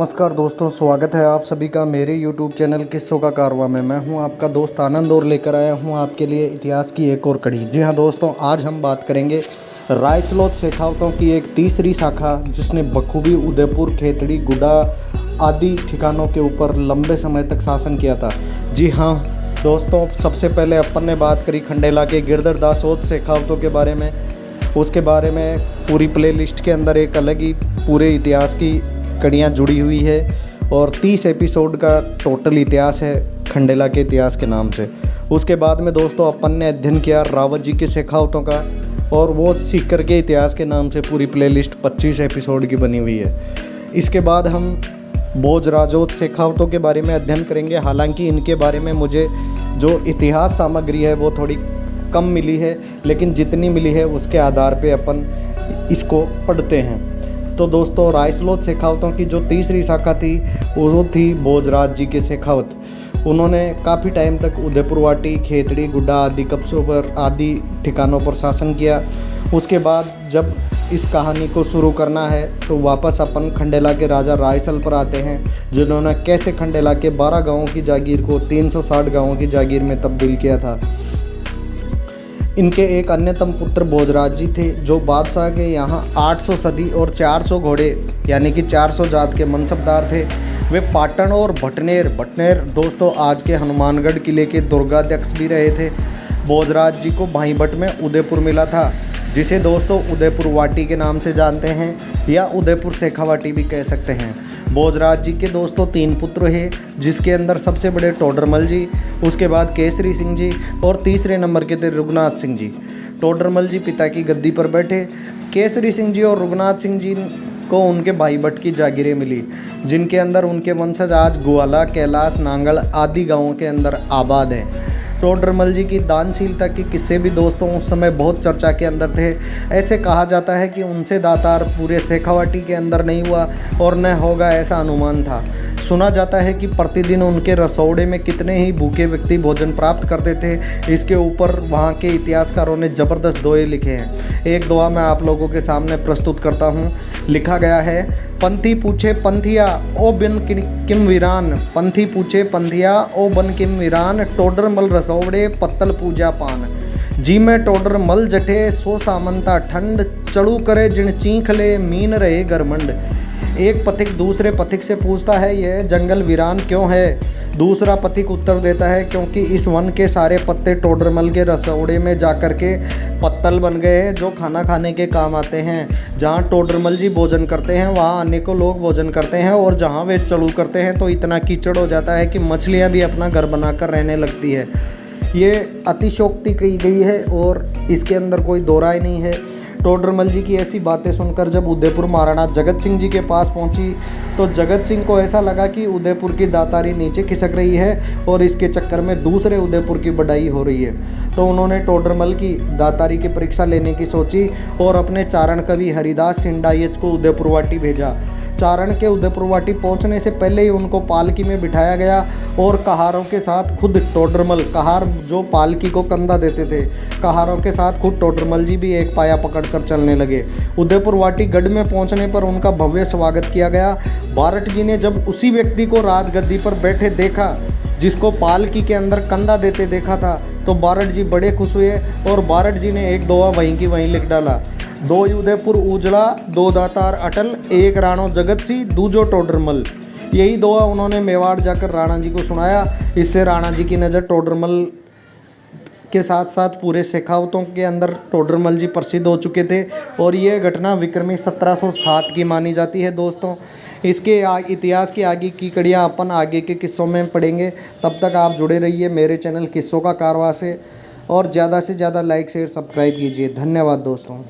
नमस्कार दोस्तों, स्वागत है आप सभी का मेरे YouTube चैनल किस्सों का कारवां में। मैं हूं आपका दोस्त आनंद और लेकर आया हूं आपके लिए इतिहास की एक और कड़ी। जी हां दोस्तों, आज हम बात करेंगे रायसलोद शेखावतों की एक तीसरी शाखा जिसने बखूबी उदयपुर, खेतड़ी, गुडा आदि ठिकानों के ऊपर लंबे समय तक शासन किया था। जी हाँ दोस्तों, सबसे पहले अपन ने बात करी खंडेला के गिरधर दासोद शेखावतों के बारे में। उसके बारे में पूरी प्लेलिस्ट के अंदर एक अलग ही पूरे इतिहास की कड़ियाँ जुड़ी हुई है और 30 एपिसोड का टोटल इतिहास है खंडेला के इतिहास के नाम से। उसके बाद में दोस्तों अपन ने अध्ययन किया रावत जी के शेखावतों का, और वो सीकर के इतिहास के नाम से पूरी प्लेलिस्ट 25 एपिसोड की बनी हुई है। इसके बाद हम भोजराजोत शेखावतों के बारे में अध्ययन करेंगे। हालांकि इनके बारे में मुझे जो इतिहास सामग्री है वो थोड़ी कम मिली है, लेकिन जितनी मिली है उसके आधार पे अपन इसको पढ़ते हैं। तो दोस्तों, रायसलोद शेखावतों की जो तीसरी शाखा थी वो थी भोजराज जी के शेखावत। उन्होंने काफ़ी टाइम तक उदयपुरवाटी, खेतड़ी, गुड्डा आदि कस्बों पर आदि ठिकानों पर शासन किया। उसके बाद जब इस कहानी को शुरू करना है तो वापस अपन खंडेला के राजा रायसल पर आते हैं, जिन्होंने कैसे खंडेला के 12 गाँवों की जागीर को 360 गाँवों की जागीर में तब्दील किया था। इनके एक अन्यतम पुत्र भोजराज जी थे, जो बादशाह के यहाँ 800 सदी और 400 घोड़े यानी कि 400 जात के मनसबदार थे। वे पाटन और भटनेर दोस्तों आज के हनुमानगढ़ किले के दुर्गाध्यक्ष भी रहे थे। भोजराज जी को भाईभट में उदयपुर मिला था, जिसे दोस्तों उदयपुर वाटी के नाम से जानते हैं या उदयपुर शेखावाटी भी कह सकते हैं। भोजराज जी के दोस्तों 3 पुत्र हैं, जिसके अंदर सबसे बड़े टोडरमल जी, उसके बाद केसरी सिंह जी और तीसरे नंबर के थे रघुनाथ सिंह जी। टोडरमल जी पिता की गद्दी पर बैठे। केसरी सिंह जी और रघुनाथ सिंह जी को उनके भाई भट्ट की जागीरें मिली, जिनके अंदर उनके वंशज आज ग्वाला, कैलाश, नांगल आदि गाँवों के अंदर आबाद हैं। टोडरमल जी की दानशीलता के किस्से भी दोस्तों उस समय बहुत चर्चा के अंदर थे। ऐसे कहा जाता है कि उनसे दातार पूरे शेखावाटी के अंदर नहीं हुआ और न होगा, ऐसा अनुमान था। सुना जाता है कि प्रतिदिन उनके रसोड़े में कितने ही भूखे व्यक्ति भोजन प्राप्त करते थे। इसके ऊपर वहाँ के इतिहासकारों ने ज़बरदस्त दोहे लिखे हैं। एक दोहा मैं आप लोगों के सामने प्रस्तुत करता हूँ। लिखा गया है, पंथी पूछे पंथिया ओ बिन किम वीरान, पंथी पूछे पंथिया ओ बन किम वीरान, टोडर मल रसोड़े पत्तल पूजा पान। जी में टोडर मल जठे सो सामंता ठंड, चढ़ू करे जिन चीख ले मीन रहे गरमंड। एक पथिक दूसरे पथिक से पूछता है, यह जंगल वीरान क्यों है? दूसरा पथिक उत्तर देता है, क्योंकि इस वन के सारे पत्ते टोडरमल के रसोड़े में जाकर के पत्तल बन गए हैं, जो खाना खाने के काम आते हैं। जहाँ टोडरमल जी भोजन करते हैं वहाँ अनेकों लोग भोजन करते हैं, और जहाँ वे चढ़ू करते हैं तो इतना कीचड़ हो जाता है कि मछलियाँ भी अपना घर बनाकर रहने लगती है। ये अतिशयोक्ति की गई है और इसके अंदर कोई दो राय नहीं है। टोडरमल जी की ऐसी बातें सुनकर जब उदयपुर महाराणा जगत सिंह जी के पास पहुंची तो जगत सिंह को ऐसा लगा कि उदयपुर की दातारी नीचे खिसक रही है और इसके चक्कर में दूसरे उदयपुर की बढ़ाई हो रही है। तो उन्होंने टोडरमल की दातारी की परीक्षा लेने की सोची और अपने चारण कवि हरिदास सिंडाईच को उदयपुरवाटी भेजा। चारण के उदयपुरवाटी पहुंचने से पहले ही उनको पालकी में बिठाया गया और कहारों के साथ खुद टोडरमल, कहार जो पालकी को कंधा देते थे, कहारों के साथ खुद टोडरमल जी भी एक पाया पकड़कर चलने लगे। उदयपुरवाटी गढ़ में पहुंचने पर उनका भव्य स्वागत किया गया। बारट जी ने जब उसी व्यक्ति को राजगद्दी पर बैठे देखा जिसको पालकी के अंदर कंधा देते देखा था, तो बारट जी बड़े खुश हुए और बारट जी ने एक दोहा वहीं की वहीं लिख डाला। दो उदयपुर उजड़ा, दो दातार अटल, एक राणो जगत सी, दूजो टोडरमल। यही दोहा उन्होंने मेवाड़ जाकर राणा जी को सुनाया। इससे राणा जी की नज़र टोडरमल के साथ साथ पूरे शेखावतों के अंदर टोडरमल जी प्रसिद्ध हो चुके थे और ये घटना विक्रमी 1707 की मानी जाती है। दोस्तों, इसके इतिहास की आगे की कड़ियाँ अपन आगे के किस्सों में पढ़ेंगे। तब तक आप जुड़े रहिए मेरे चैनल किस्सों का कारवां से और ज़्यादा से ज़्यादा लाइक शेयर सब्सक्राइब कीजिए। धन्यवाद दोस्तों।